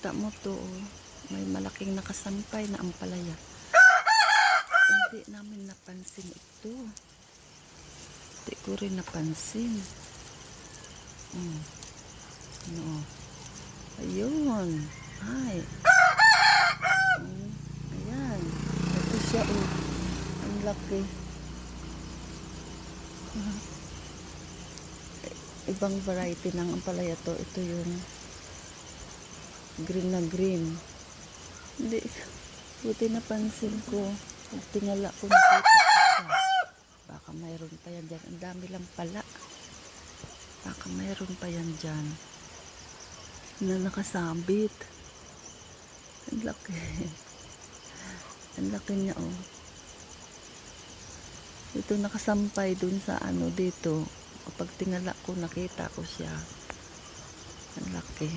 Kita mo to, oh. May malaking nakasampay na ampalaya. Hindi namin napansin ito. Hindi ko rin napansin. No. Ayun. Ay. Ayan. Ito siya, oh. Ang laki. Ibang variety ng ampalaya to. Ito yung green na green. Hindi. Buti napansin ko. Pag tingala ko, nakita ko siya. Baka mayroon pa yan dyan. Ang dami lang pala. Baka mayroon pa yan dyan na nakasabit. Ang laki. Ang laki niya, oh. Ito nakasampay dun sa ano dito. Kapag tingala ko, nakita ko siya. Ang laki.